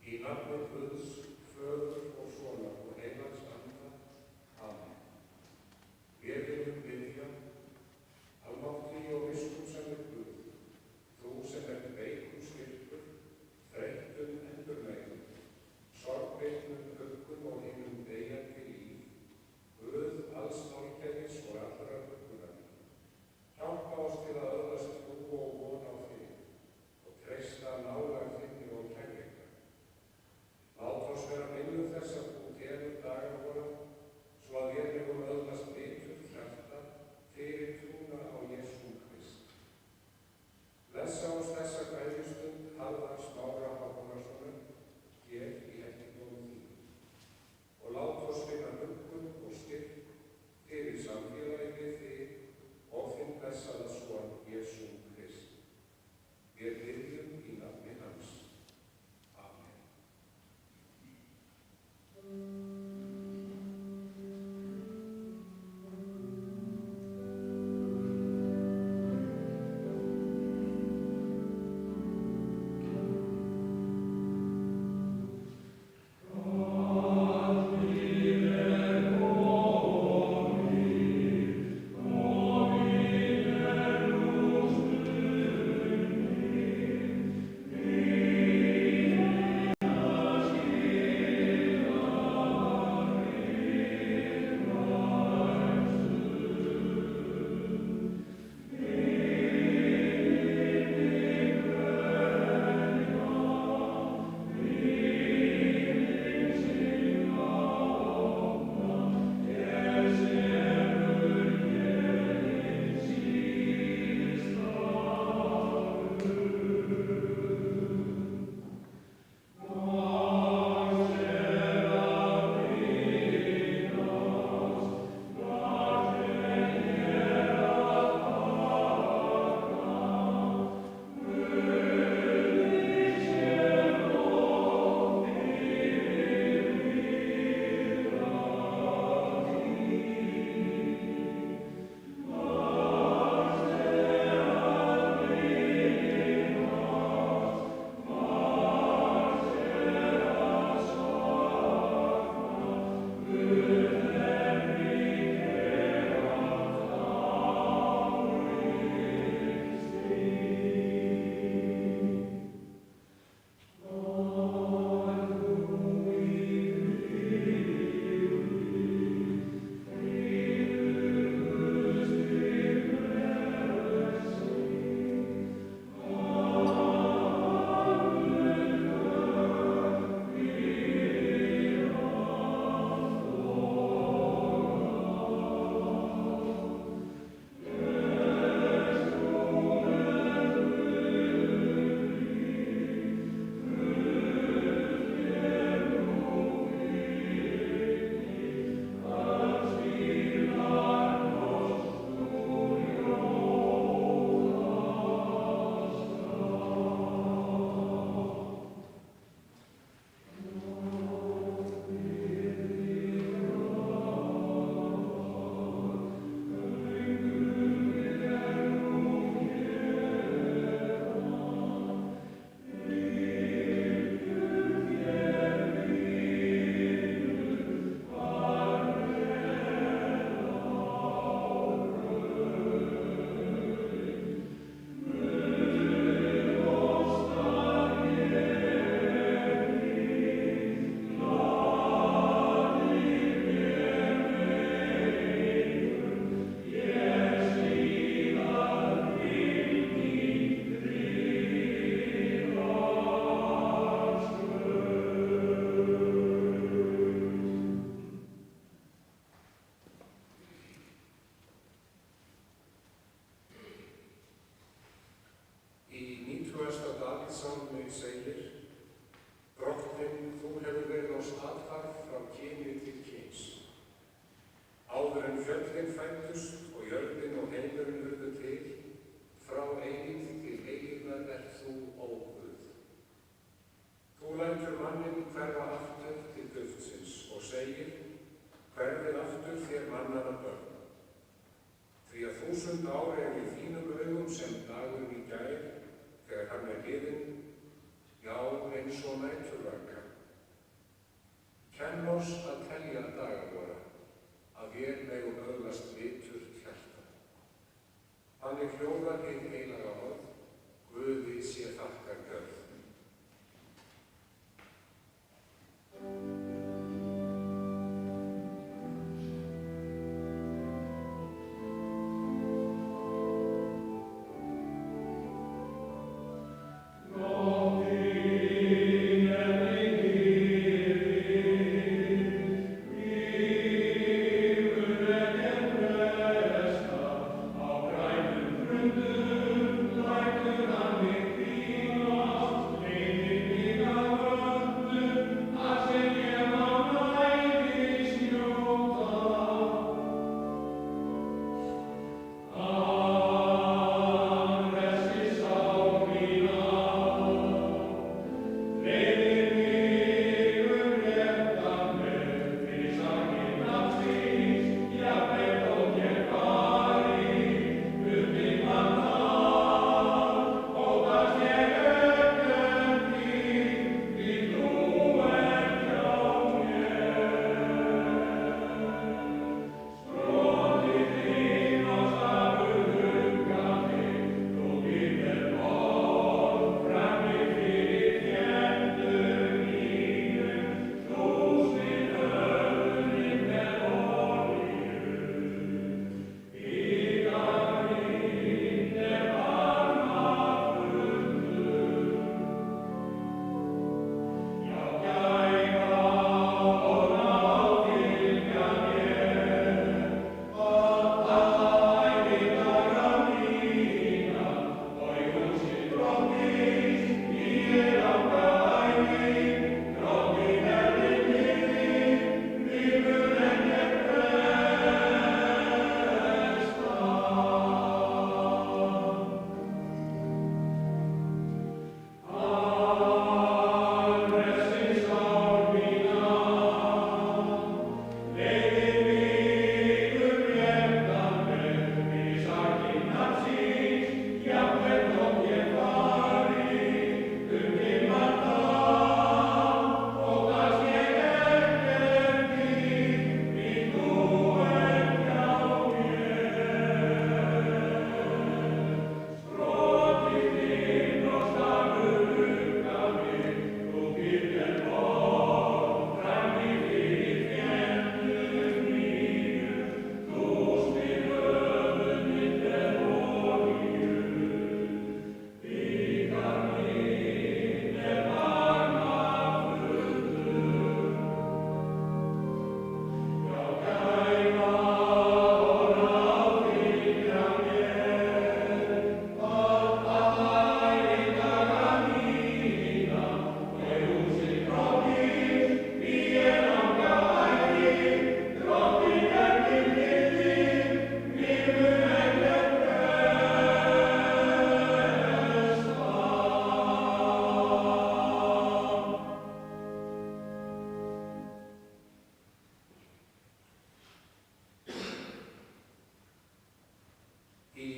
Í nafni Guðs, Föður og Sonar og Heilags Anda. Amen. Við viljum biðja, almáttigi og miskunnsamur Guð, þú sem ert veikur styrkur, þreyttum endurmegin, sorgveiknum huggun og hinum deyjandi líf, Guð alls þolgæðis og allra huggunar. Hjálpa oss til að öðlast trú og von á þig og treysta nálægð þinni og kærleika. Lát oss vera minnug þess að þú telur daga vora, svo að við megum öðlast vitur hjarta fyrir trúna á Jesú Krist. Blessa oss þessa kveðjustund Harðar Smára Hákonarssonar hér í helgidómi þínum og lát oss finna huggun og styrk fyrir samfélagi við þig og þinn blessaða son Jesú Krist. Við biðjum í nafni hans. Amen. Því að 1000 ár í þínum augum sem dagurinn í gær, þegar hann liðinn, já, eins og næturvaka. Kenn oss að telja daga vora, að vér megum öðlast viturt hjarta. Þannig hljóðar hið heilaga orð, Guði sé þakkar gjörð.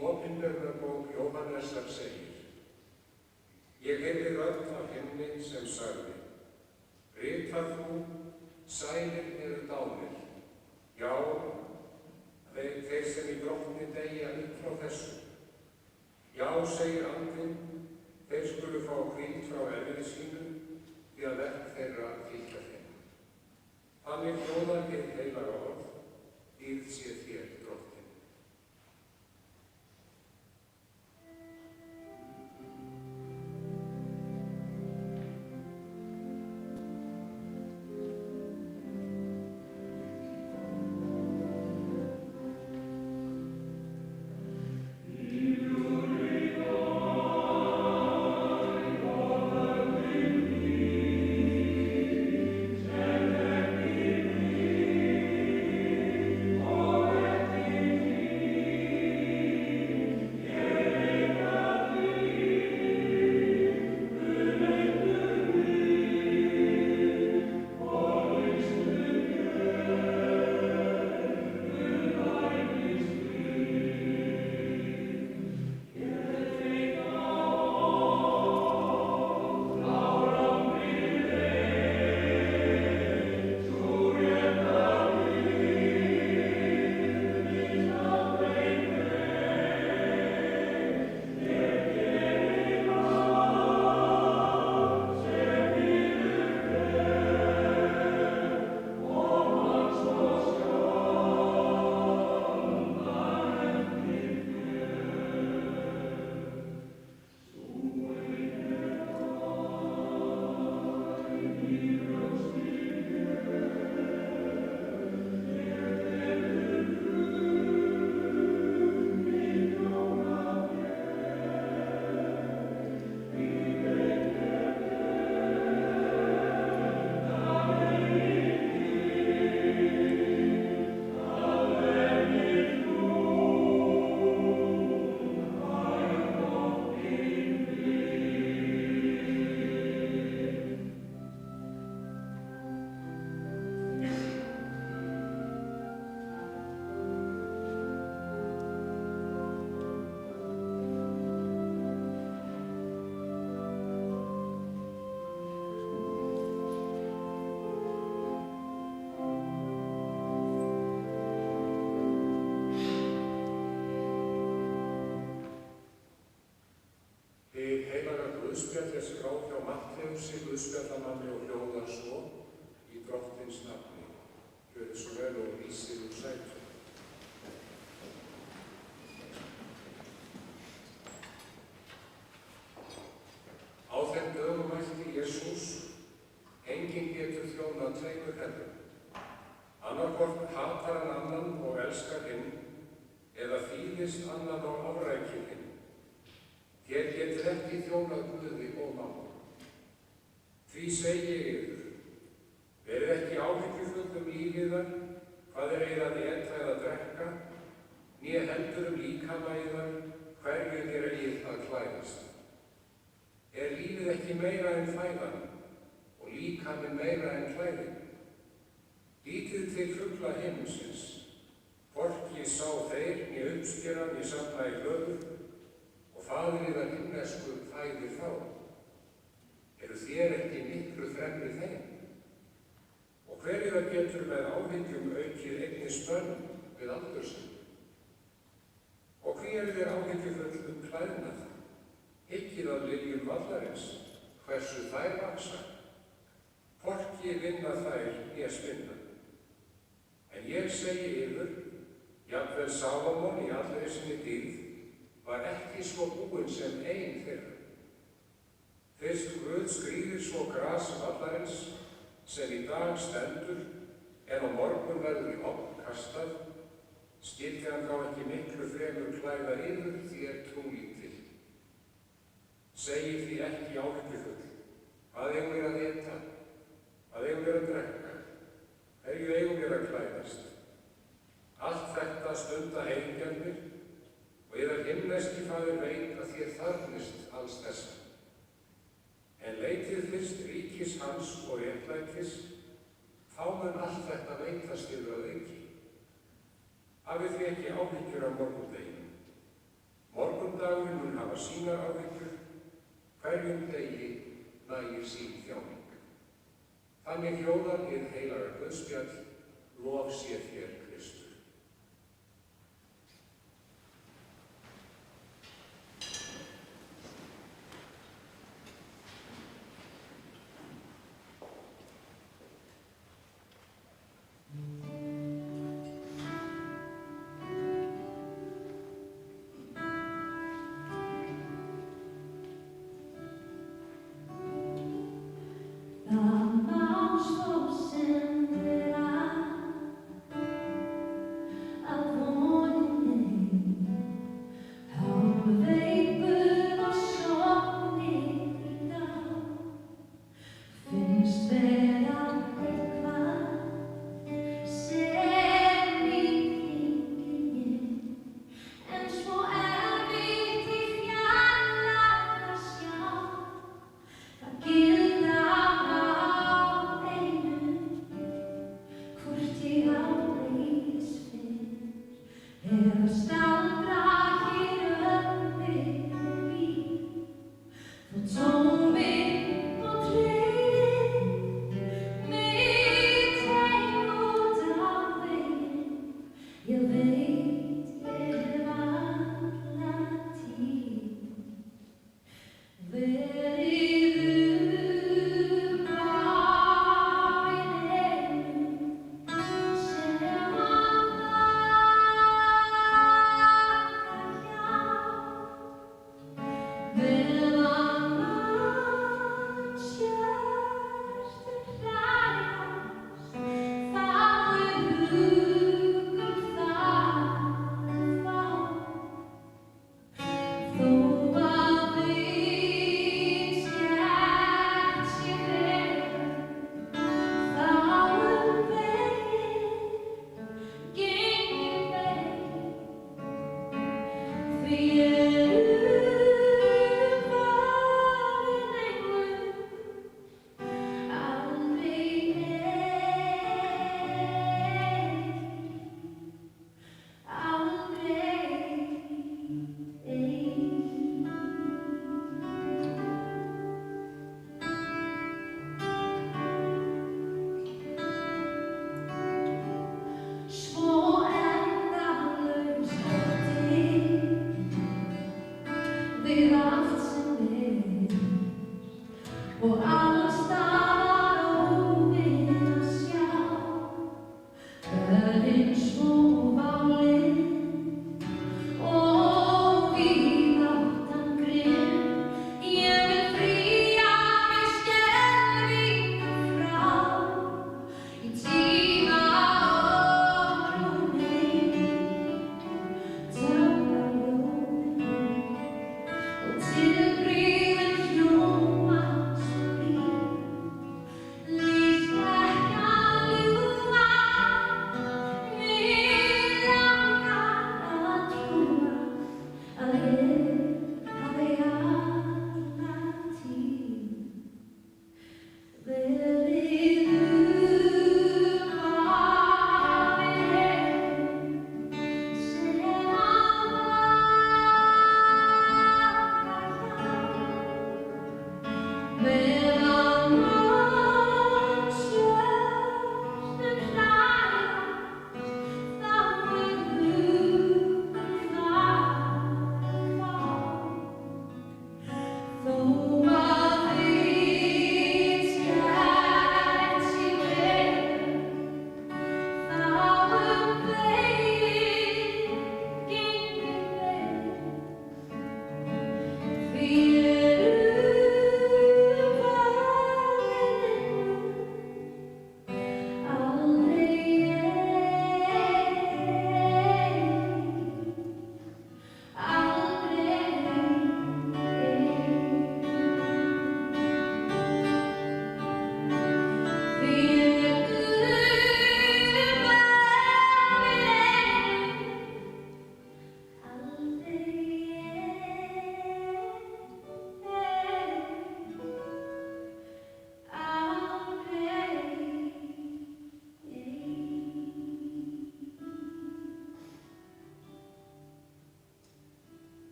Opinberunarbók Jóhannesar segir: Ég heyrði rödd af himni sem sagði: Rita þú, sælir eru dánir. Já, þeir sem í drottni deyja út frá þessu. Já, segir Andinn, þeir skulu fá hvíld frá erfiði sínu, því að verk þeirra fylgja þeim. Þannig hljóðar hið heilaga orð, dýrð sé þér, Drottinn. tveimur hefðum. Annaðhvort hatar hann annan og elskar hinn, eða þýðist annan og afrækir hinn. Þér getur ekki þjónað Guði og Mammon. Því segi ég yður, verið ekki áhyggjufull líf yðar, hvað eigið að éta eða drekka, né heldur líkama yðar, hverju þér eigið að klæðast. Er lífið ekki meira en fæðan og líkaminn meira en klæðin? Lítið til fugla himinsins, hvorki sá þeir né uppskera né safna í hlöður, og faðir yðar himnesku fæðir þá. Eru þér ekki miklu fremri þeim? Og hver yðar getur með áhyggjum aukið eignist börn við aldur sinn? Og hví eru þér áhyggjufull klæðnað? Hyggið að liljum vallarins, hversu þær vaksa? Hvorki vinna þær né spinna. En ég segi yður, jafnvel Salómon í allri sinni dýrð var ekki svo búinn sem ein þeirra. Fyrst Guð skrýðir svo gras vallarins, sem í dag stendur, en á morgun verður í ofn kastað, skyldi hann þá ekki miklu fremur klæða yður þér trúlítil. Segið því ekki áhyggjufull, hvað eigum við að éta, hvað eigum við að drekka, hverju eigum við að klæðast. Allt þetta stunda heimgjarnir, og yðar himneski Faðir veit að þér þarfnist alls þessa. En leitið fyrst ríkis hans og réttlætis, þá mun allt þetta veitast yfir að auki. Hafið því ekki áhyggjur af morgundeginum. Morgundagurinn mun hafa sínar áhyggjur, hverjum degi nægir sín þjáning. Þannig hljóðar hið heilaga Guðspjall, lof sé þér Kristur. The mouse was in the eye.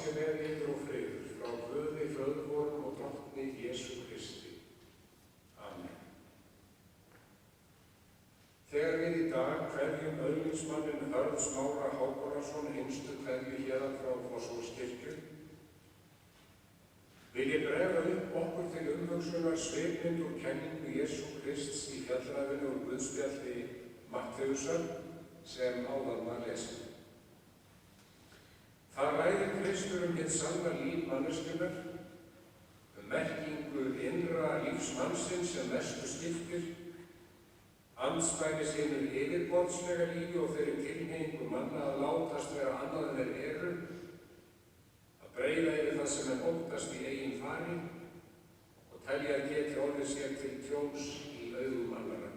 sé með ykkur og friður frá Guði föður vorum og drottni Jesú Kristi. Amen. Þegar við í dag kveðjum auðlingsmanninn Hörð Smára Hákonarson hinstu kveðju héðan frá Fossvogskirkju, vil ég bregða upp okkur til umhugsunar svipmynd og kenningu Jesú Krists í fjallræðinu úr Guðspjalli Mattheusar sem áðan var lesin. Það ræðir Kristur hið sanna líf manneskjunnar, merkingu innra lífsmannsins sem mestu skiptir, andspænis hinu yfirborðslega lífi og þeirri tilhneigingu manna að látast vera annað en þeir eru, að breiða yfir það sem óttast í eigin fari og telja að geti orðið sér til tjóns í augum annarra.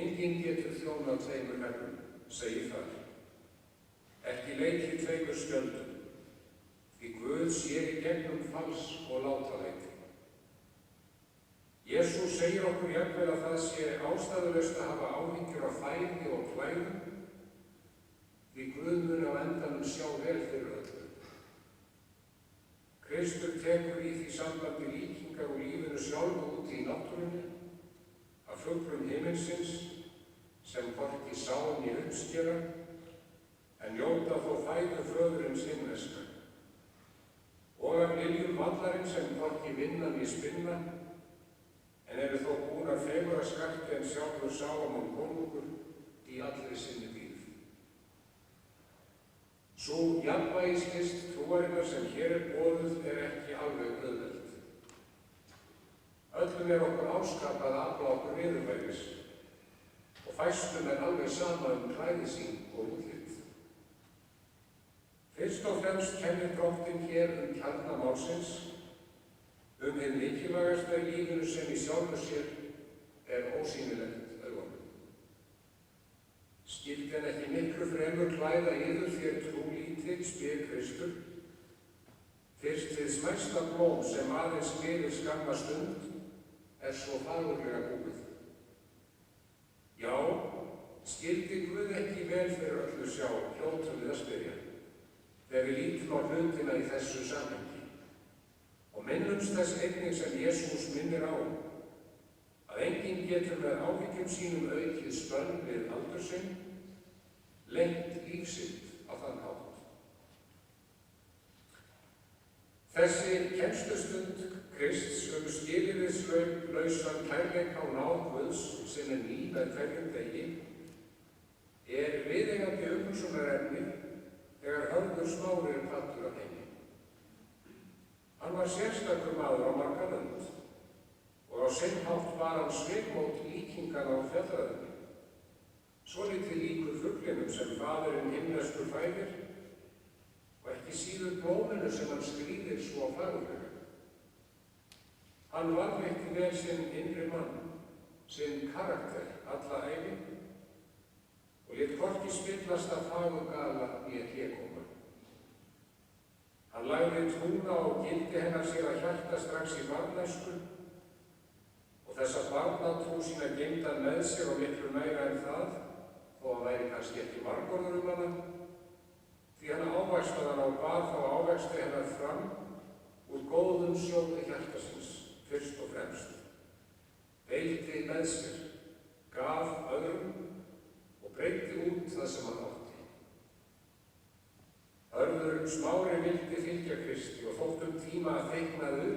Enginn getur þjónað tveimur herrum, segir það. Ekki leikið tveimur skjöldum, því Guð sér í gegnum fals og látaleiti. Jesús segir okkur jafnvel að það sé ástæðulaust að hafa áhyggjur af fæði og klæðum, því Guð muni á endanum sjá vel fyrir öllu. Kristur tekur í því sambandi líkingar og lífinu sjálfu út í náttúrunni, af fuglum himinsins sem hvorki sá né uppskera, en njóta þó fæðu föðurins himneska, og af liljum vallarins sem hvorki vinna né spinna, en eru þó búnar fegurra skatti en sjálfur Salómon konungur í allri sinni dýrð. Sú jafnvægislist trúarinnar sem hér boðuð ekki alveg auðveld. Öllum okkur áskapað að afla okkur niðurværis og fæstum alveg sama klæði sín og útlit. Fyrst og fremst kennir Drottinn hér kjarna málsins, hið mikilvægasta í lífinu sem í sjálfu sér ósýnilegt augunum. Skyldi hann ekki miklu fremur klæða yður þér trúlítið, spyr Kristur, fyrst hið smæsta blóm sem aðeins lifir skamma stund svo fagurlega búið. Já, skyldi Guð ekki vel fyrir öllu sjá, hljótum við að spyrja, þegar við lítum á hlutina í þessu samhengi. Og minnumst þess einnig sem Jesús minnir á, að enginn getur með áhyggjum sínum aukið spönn við aldur sinn, lengt líf sitt á þann hátt. Þessi kennslustund Krists skilyrðislausan kærleika og náð Guðs sem ný með hverjum degi, viðeigandi umhugsunarefni þegar Hörður Smári kvaddur af heimi. Hann var sérstakur maður á marga lönd og á sinn hátt var hann svipmót líkinganna á fjallræðunni, svolítið líkur fuglinum sem faðirinn himneskur fæðir og ekki síður blóminu sem hann skrýðir svo fagurlega. Hann varðveitti vel sinn innri mann, sinn karakter alla ævi og lét hvorki spillast af fagurgala né hégóma. Hann lagði trúna og gildi hennar sér að hjarta strax í barnæsku og þessa barnatrú sína geymdi hann með sér og miklu meira en það, þó að væri kannski ekki margorður hana, því hann ávaxtaði hana og bar þá ávexti hennar fram úr góðum sjóði hjartasins, fyrst og fremst. Deildi með sér, gaf öðrum og breiddi út það sem hann átti. Hörður Smári vildi fylgja Kristi og þótt tíma að teiknaðu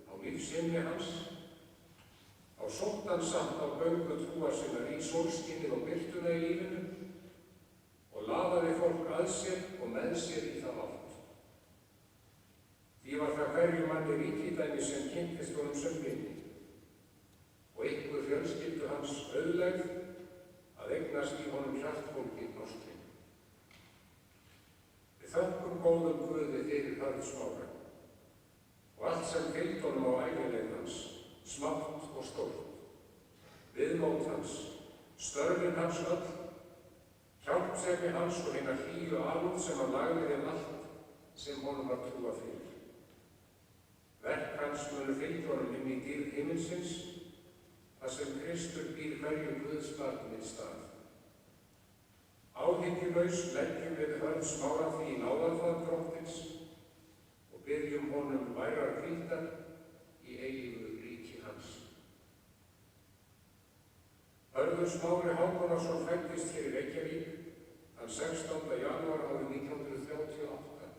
á lífsynni hans, á sótt hann samt á göngu trúar sinnar í sólskinið og birtuna í lífinu og laðaði fólk að sér og með sér í það átt. Því var það hverju manni ríkidæmi sem kynntist honum sem blindi og einhver fjölskyldu hans auðlegð að eignast í honum hjartbólginn ástríð. Við þökkum góðum Guði fyrir Hörð Smára og allt sem fylgdi honum á ævileið hans, smátt og stórt, viðmót hans, störfin hans öll, hjálpsemi hans og hinnar hlýju alúð sem hann lagði við allt sem honum var trúað fyrir. Verk hans munu fylgja honum inn í dýrð himinsins, þar sem Kristur býr hverju Guðs barni stað. Áhyggjulaus leggjum við við hönd Smára því í náðarfað Drottins og biðjum honum værar hvíldar í eilífu ríki hans. Hörður Smári Hákonarsson fæddist hér í Reykjavík þann 16. janúar árið 1938.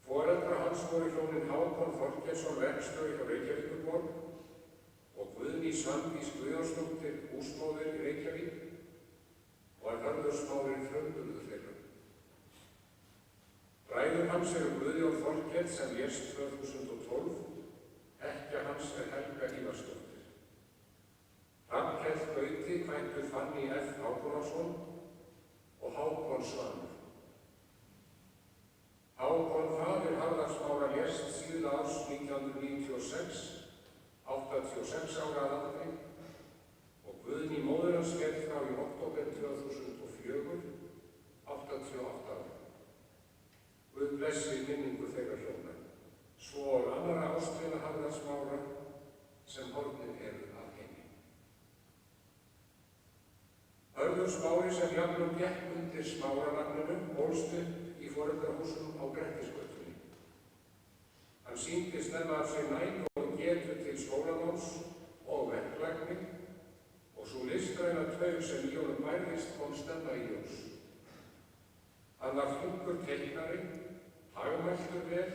Foreldrar hans voru hjónin Hákon Þorkelsson verkstjóri hjá Reykjavíkurborg og Guðný Svandís Guðjónsdóttir húsmóðir í Reykjavík og er Hörður Smári frumburður þeirra. Bræður hans eru Guðjón Þorkell sem lést 2012, ekkja hans er Helga Ívarsdóttir. Hrafnkell Gauti kvæntur Fanný F. Hákonarsson og Hákon Svanur. Hákon faðir Harðar Smára lést síðla árs 1996, 86 ára að aldri, og Guðný móðir hans féll frá í október 2004, 88 ára. Guð blessi minningu þeirra hjóna, svo og annarra ástvina Harðar Smára sem horfnir eru af heimi. Hörður Smári sem jafnum gekk undir Smáranafninu ólst upp í foreldrahúsum á Grettisgötunni. Hann sýndi snemma af sér nægju og getu til skólanáms og verklagni og svo listræna taug sem í honum bærðist kom snemma í ljós. Hann var flinkur teiknari, hagmæltur vel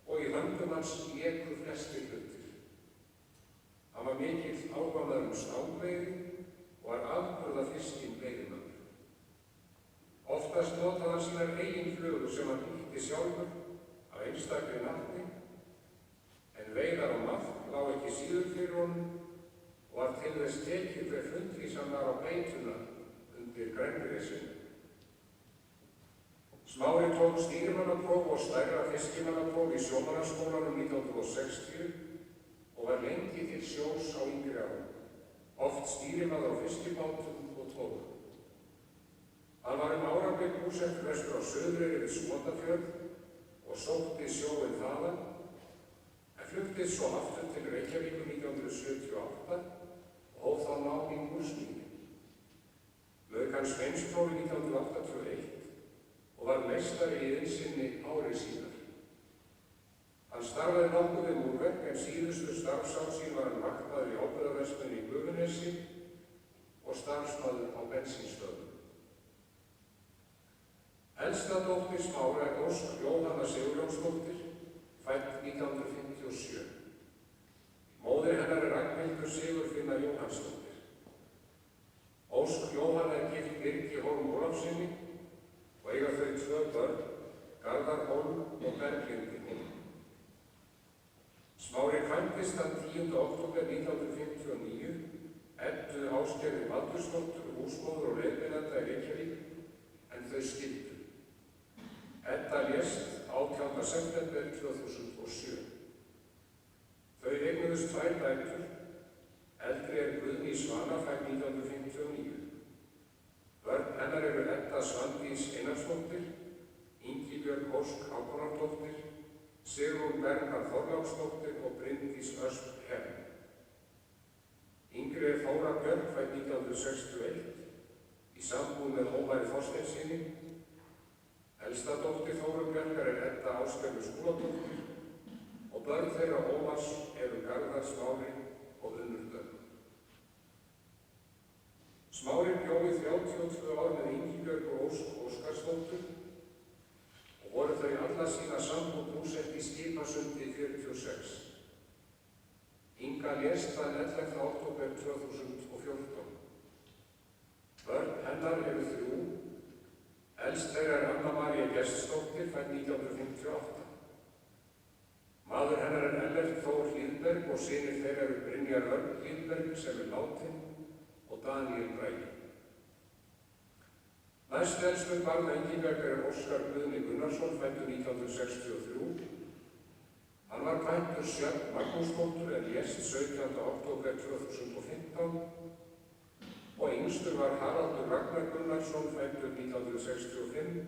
og í höndum hans léku flestir hlutir. Hann var mikill áhugaður stangveiði og var afburða fiskinn veiðimaður. Oftast notaði hann sínar eigin flugur sem hann ýtti sjálfur af einstakri nafni, en veiðar á nafn lá ekki síður fyrir honum og var til þess tekið hver fundvísan var á beituna undir Grenninesinu. Smári tók stýrimannapróf og stærra fiskimannapróf í sjómannaskólanum 1960 og var lengi til sjós á yngri árum, oft stýrimaður á fiskibátum og togum. Hann var árabil búsettur vestur á Suðureyri við Skotafjörð og sótti sjóinn þaðan, en fluttist svo aftur til Reykjavíkur 1978 og hóf þá nám í múrsmíði. Lauk hann sveinsprófi 1981 og var meistari í iðnsinni ári síðar. Hann starfaði nokkuð við múrverk en síðustu starfsár sín var hann vaktaður í áburðarverslun í Gufunesi og starfsmaður á bensínstöðvum. Elsta dóttir Smára er Ósk Jóhanna Sigurjónsdóttir, fædd 1957. Móðir hennar er Ragnhildur Sigurfinna Jóhannsdóttir. Ósk Jóhanna er gift Birgi Hólm Ólafssyni og eiga þau 2 börn, Garðar Hólm og Berglindi Hólm. Smári kvæntist þann 10. október 1959, Eddu Ásgerði Baldursdóttur, húsmóður og leiðbeinanda í Reykjavík, en þau skildu. Edda lést 18. september 2007. Þau eignuðust 2 dætur, eldri er Guðný Svana, fædd 1959. Börn hennar eru Edda Svandís Einarsdóttir, Ingibjörg Ósk Hákonardóttir, Sigrún Bernhard Þorláksdóttir og Bryndís Ösp Herm. Yngri er Þóra Björg, fædd 1961, í sambúð með Ómari Þorsteinssyni. Elsta dóttir Þóru Björgar er Edda Ásgerður Skúladóttir og börn þeirra Ómars eru Garðar Smári og Unnur Dögg. Smári bjó í 32 ár með Ingibjörg og Ósk Óskarsdóttur og voru þau alla sína sambúð búsett í Skipasundi 46. Inga lést þann 11. október 2014. Börn hennar eru 3. Elst þeirra er Anna María Gestsdóttir, fædd 1958. Maður hennar er Ellert Þór Hlíðberg og synir þeirra eru Brynjar Örn Hlíðberg sem er látinn og Daniel Bragi. Næst elstu barn Ingibjargar er Óskar Guðni Gunnarsson, fæddur 1963. Hann var kvæntur Sjöfn Magnúsdóttur en lést 17. október 2015 og yngstur var Haraldur Ragnar Gunnarsson, fæddur 1965,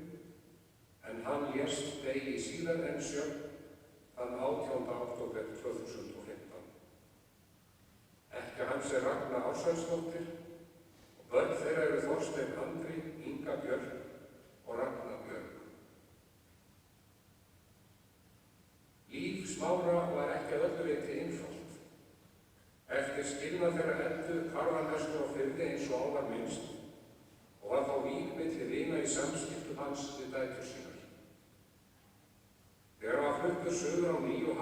en hann lést degi síðar en Sjöfn þann 18. október 2015. Ekkja hans er Ragna Ársælsdóttir og börn þeirra eru Þorsteinn Andri, Inga Björk, og Ragna Björg. Líf Smára var ekki að öllu leyti einfalt. Eftir skilnað þeirra Eddu hvarf hann mestur á Firði eins og á var minnst og var þá vík milli vina í samskiptum hans við dætur sínar. Þegar hann var fluttur suður á ný og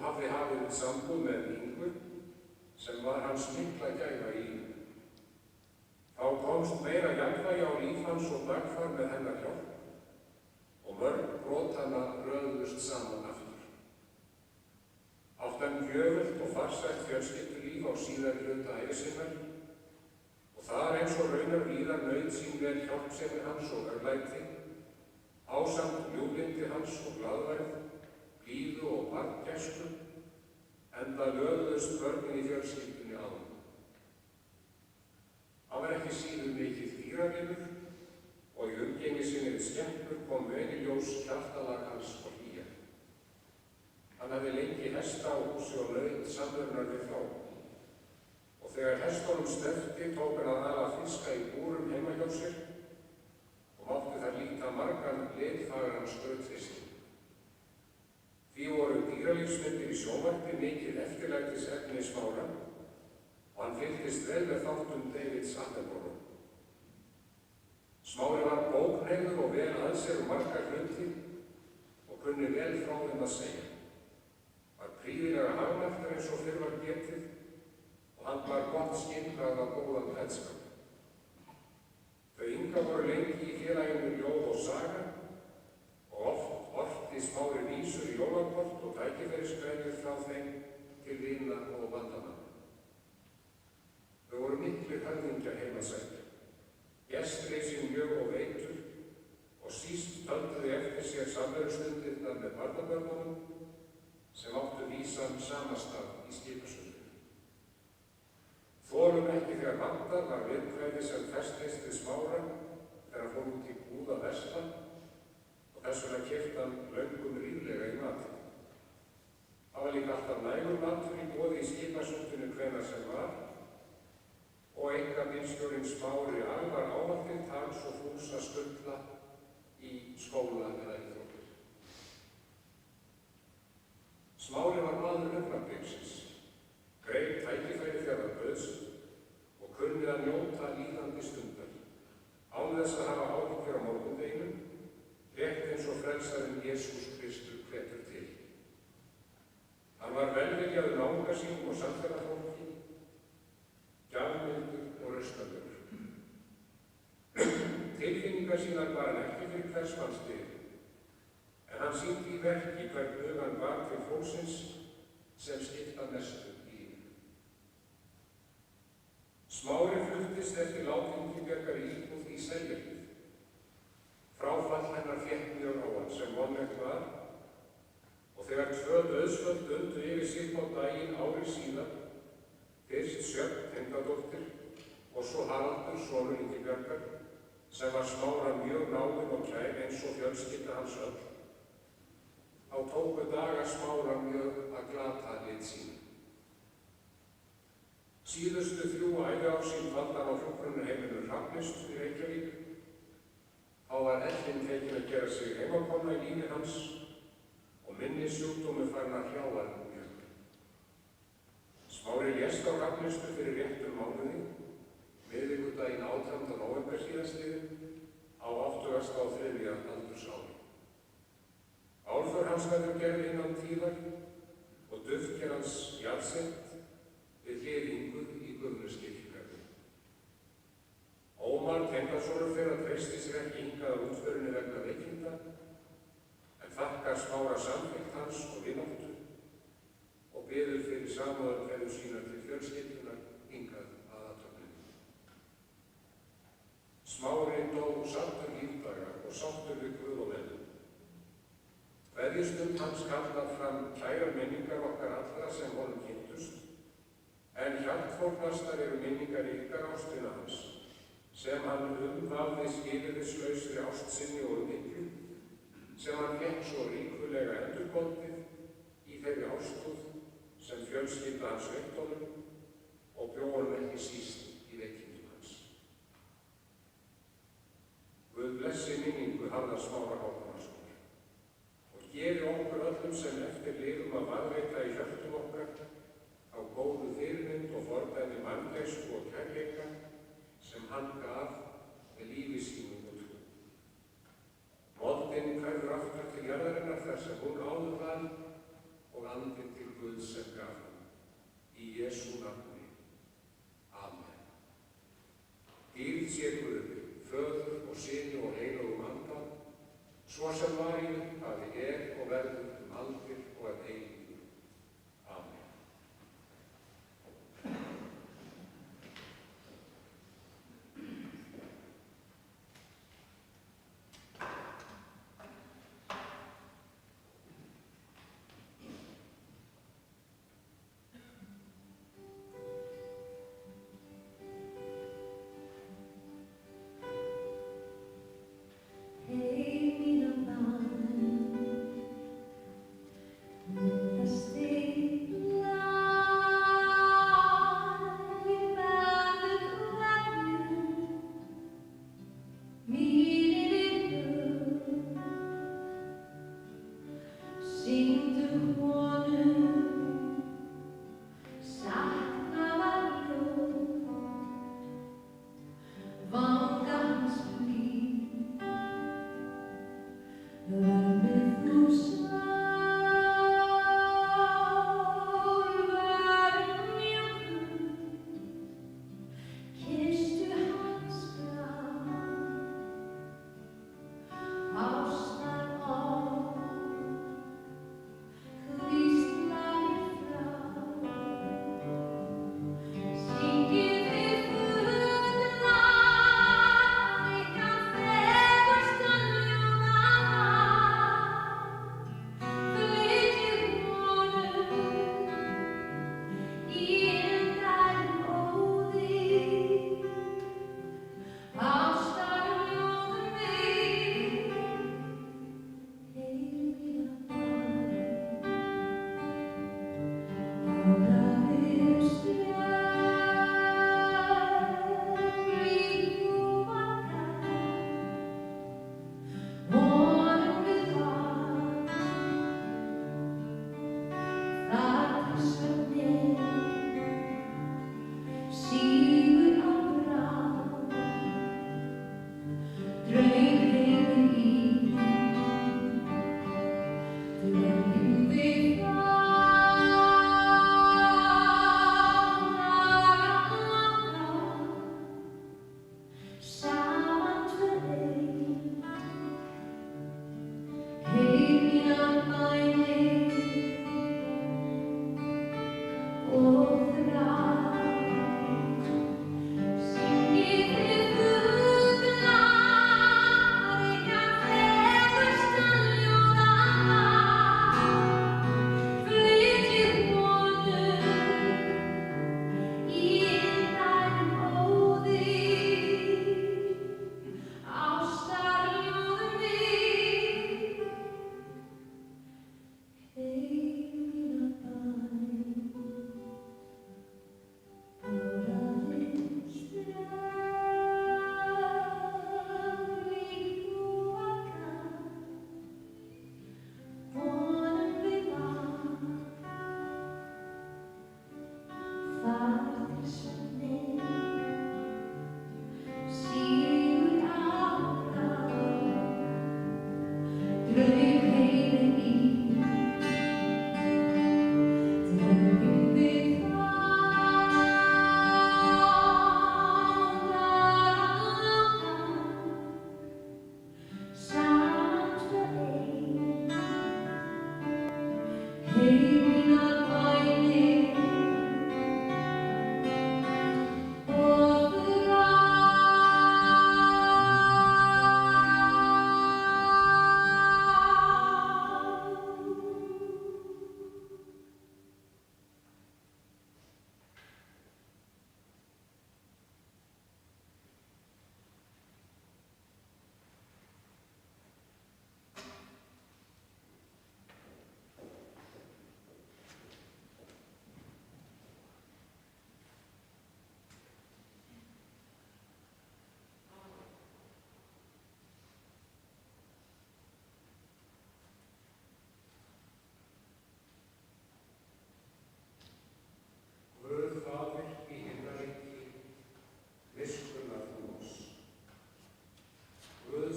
hafði hafið sambúð með Ingu, sem var hans mikla gæfa í lífinu. Þá komst meira jafnvægi á líf hans og dagfar með hennar hjálp og mörg brotanna röðust saman aftur. Átti hann gjöfult og farsælt fjölskyldulíf á síðari hluta ævi sinnar og þar eins og raunar víðar naut sín vel hjálpsemi hans og örlæti, ásamt ljúflyndi hans og glaðværð, blíðu og barngæsku, enda lögðust börnin í fjölskyldunni á hann. Hann var ekki síður mikið dýravinur og í umgengni sinni við skemmur kom vel í ljós kjaftalag hans og hlýja. Hann hafði lengi hesta á húsi og naut samverðnar við þá. Og þegar hestunum snöfti tók hann að ala fiska í búrum heima hjá sér og mátti þar líta margan litfagran skrautfisk. Því voru dýralífsmyndir í sjónvarpi mikið eftirlætisefni Smára og hann fylgdist vel með þáttum David Attenborough. Smári var bóknefur og vel að sér margar hluti og kunni vel frá þeim að segja. Var prýðilega hagnæftur eins og fyrr var getið og hann var gott skynbragð af góðan kveðskap. Þau Inga voru lengi í félaginu Ljóð og Saga og oft orti Smári vísur í jólakort og tækifæriskveðjur frá þeim til vina og bandamanna. Þau voru miklir höfðingjar heimasættir, gestleysin mjög og veitur og síst töldu þau eftir sér samverustundirnar með barnabörnunum sem áttu vísan samastað í skipasundinu. Þolum ekki þegar vantar var viðkvæði sem festist við Smára þegar hann fór út í búð að versla og þess vegna keypti hann löngum ríflega í matinn. Það var líka alltaf nægur matur í boði í skipasundinu hvenær sem var og einkabílstjórinn Smári alvar ávallt hans og fús að stulla í skóla eða íþróttir. Smári var maður augnabliksins, greip tækifæri þegar það bauðst og kunni að njóta líðandi stundar, án þess að hafa áhyggjur á morgundeginum, rétt eins og frelsarinn Jesús Kristur hvetur til. Hann var velviljaður náunga sínum og samferðarfólki, gjafmildur og rausnarlegur. Tilfinningar sínar var hann ekki fyrir hvers manns dyr, en hann sýndi í verki hvern hugan var til fólksins sem skipta mestu í lífinu. Smári fluttist eftir látingjubjargar íbúð í Seljahlíð. Fráfall hennar fékk mjög á hann sem vonlegt var og þegar 2 dauðsföll dundu yfir sig á daginn ári síðan, fyrst Sjöfn tengdadóttir og svo Haraldur sonur Ingibjargar, sem var Smára mjög náinn og kær eins og fjölskylda hans öll, þá tóku dagar Smára mjög að glata lit sín. Síðustu 3 æviár sín dvaldi hann á hjúkrunarheimilinu Hrafnistu í Reykjavík. Þá var ellin tekin að gera sig heimakona í lífi hans og minnissjúkdómur farinn að hrjá hann mjög. Smári lést á Hrafnistu fyrir réttum mánuði, miðvikudaginn 18. nóvember síðastliðinn, á 83. aldursári. Álfur hans verður gerð innan tíðar og duftker hans jarðsett við hlið Ingu í Guðneskirkjugarði. Ómar tengdasonur þeirra treysti sér ekki hingað að útförinni vegna veikinda, en þakkar Smára samþykkt hans og vináttu og biður fyrir samúðarkveðjur sínar til fjölskyldunar hingað að athöfninni. Smári dó sáttur lífdaga og sáttur við Guð og menn. Kveðjustund hans kallar fram kærar minningar okkar allra sem honum kynntust, en hjartfórnastar eru minningar ykkar ástvina hans, sem hann umvafði skilyrðislausri ást sinni og umhyggju, sem hann fékk svo ríkulega endurgoldið í þeirri ástúð sem fjölskylda hans veitt honum og bjó honum ekki síst í veikindum hans. Guð blessi blessi minningu Harðar Smára Hákonarssonar og gefi okkur öllum sem eftir lifum að varðveita í hjörtum okkar á góðu fyrirmynd og fordæmi manngæsku og kærleika sem hann gaf með lífi sínum og trú. Moldin hverfur aftur til jarðarinnar þar sem hún áður var og andinn til Guðs sem gaf hann. Í Jesú nafni. Amen. Dýrð sé Guði, Föður og Syni og heilögum anda, svo sem var í upphafi og verður aldir og eilífur. Amen.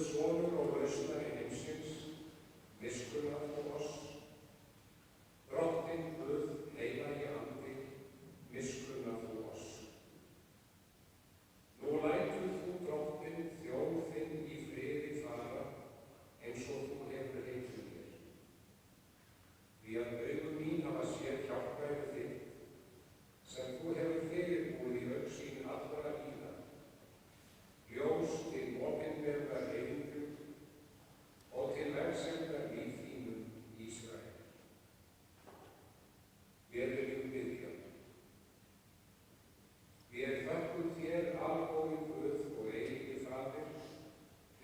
sonur og lausnari heimsins, miskunnar þú oss. Drottinn Guð, heilagi andi, miskunnar þú oss. Nú lætur þú drottinn þjóð þinn í friði fara, eins og þú hefur heitið mér. Því að augu mín hafa séð hjálpræði þitt, sem þú hefur fyrirbúið í augsýn allra víða. Ljós til opinberðar heimildum og til vegsemdar líf þínum Ísrael. Við viljum biðja. Við þökkum þér, algóði Guð og eilífi Faðir,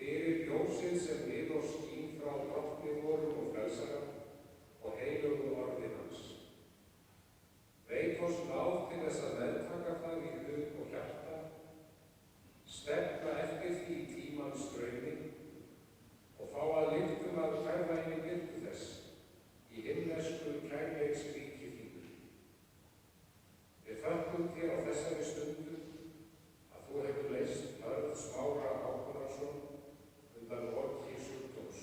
fyrir ljósið sem við og skín frá drottni vorum og frelsara og heilugu orði hans. Veit oss náð til þess að meðtaka það í hug og hjarta, stefna eftir því tímans straumi og fá að lyktum að hverfa inn í birtu þess í himnesku kærleiksríki þínu. Við þökkum þér á þessari stundu að þú hefur leyst Hörð Smára Hákonarsson undan orki sjúkdóms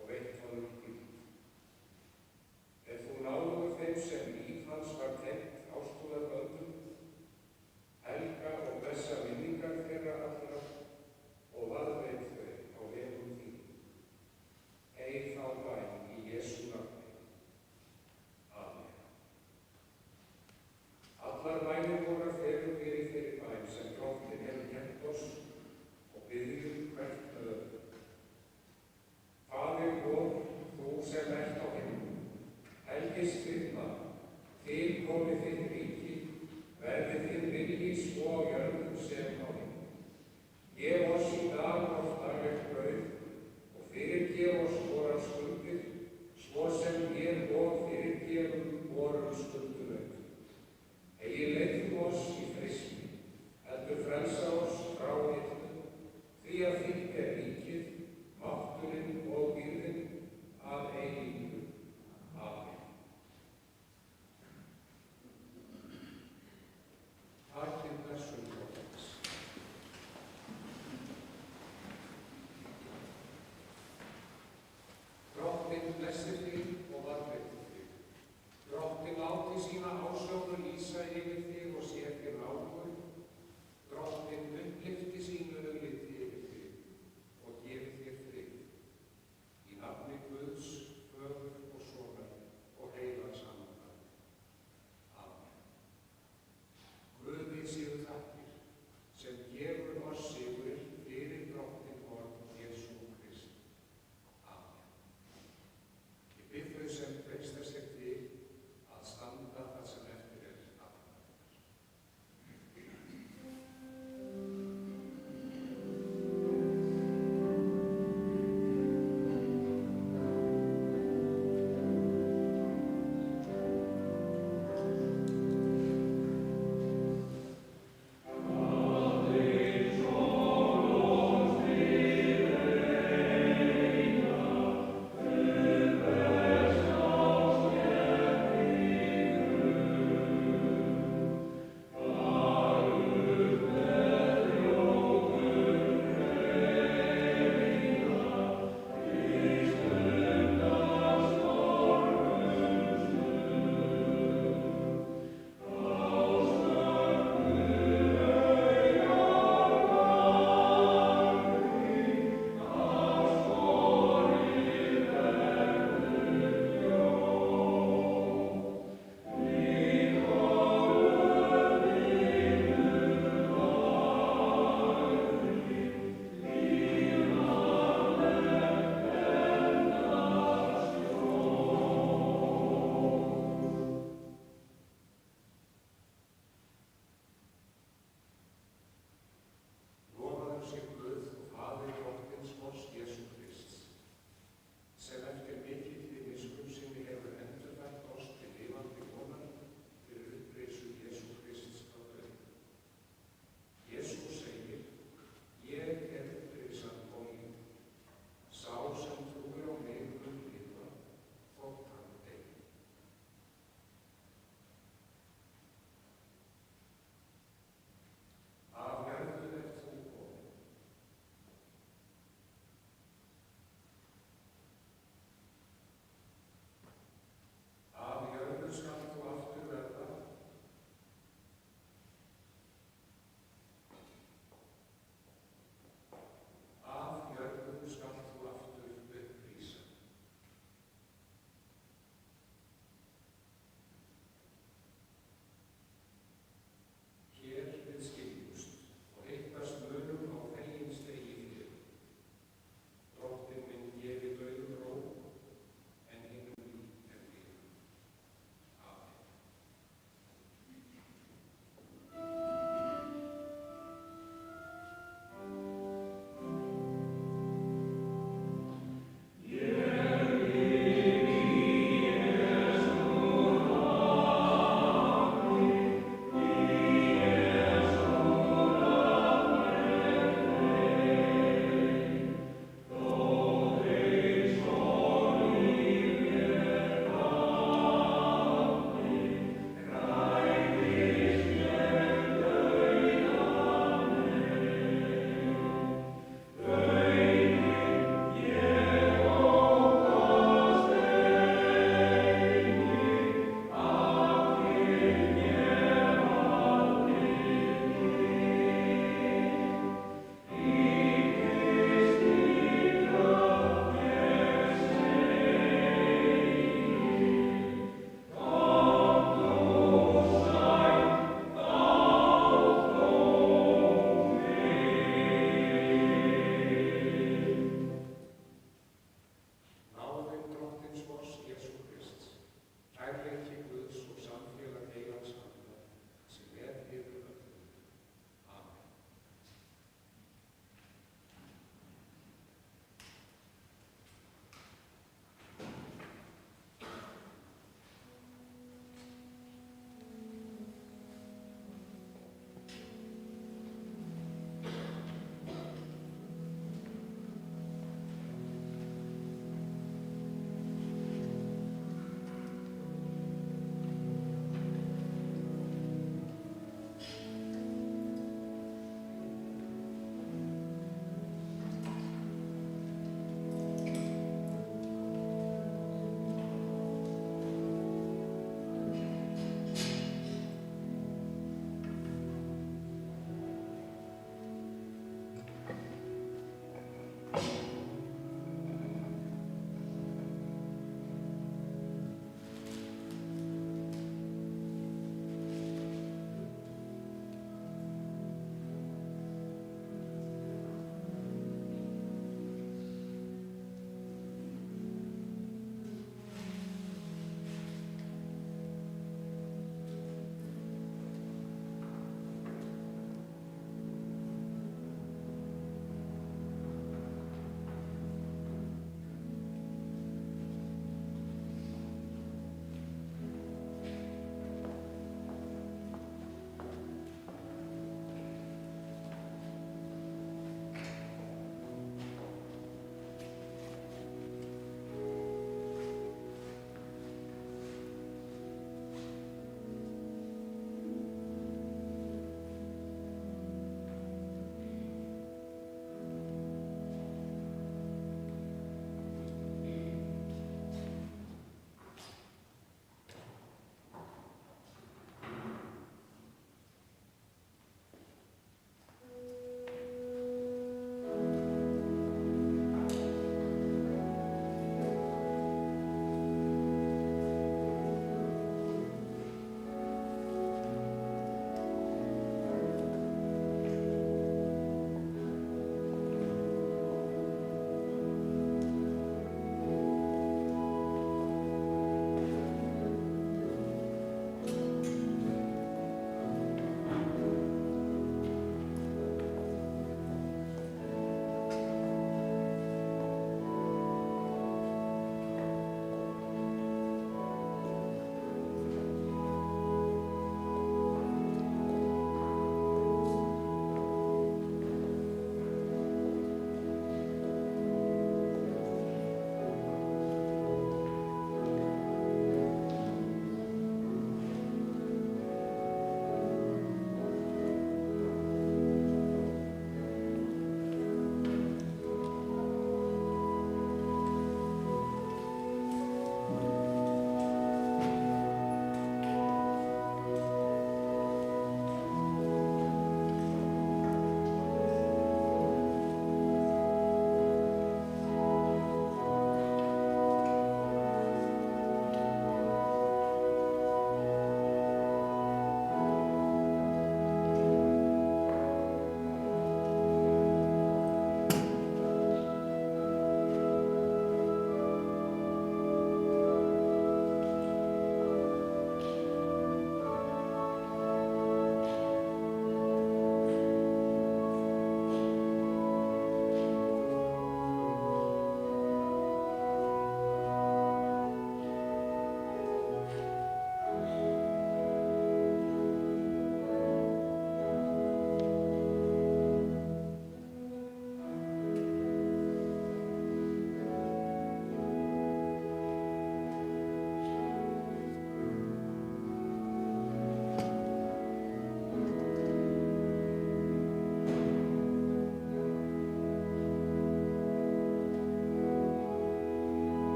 og veitt honum hvíld. En þú náðugur þeim sem líf hans var tengt ástúðarböndum, helga og blessa minningar þeirra allra og varðveit þau á vegum þínum. Heyr þá bæn í Jesú nafni. Amen. Allar bænir voru felum við í þeirri bæn sem drottinn hefur kennt oss og biðjum hvert með öðru. Faðir vor, þú sem ert á himnum, helgist þitt nafn, til komi þitt ríki, verði þinn vilji svo á jörðu sem á himnum. Gef oss í dag oss daglegt brauð og fyrirgef oss vorar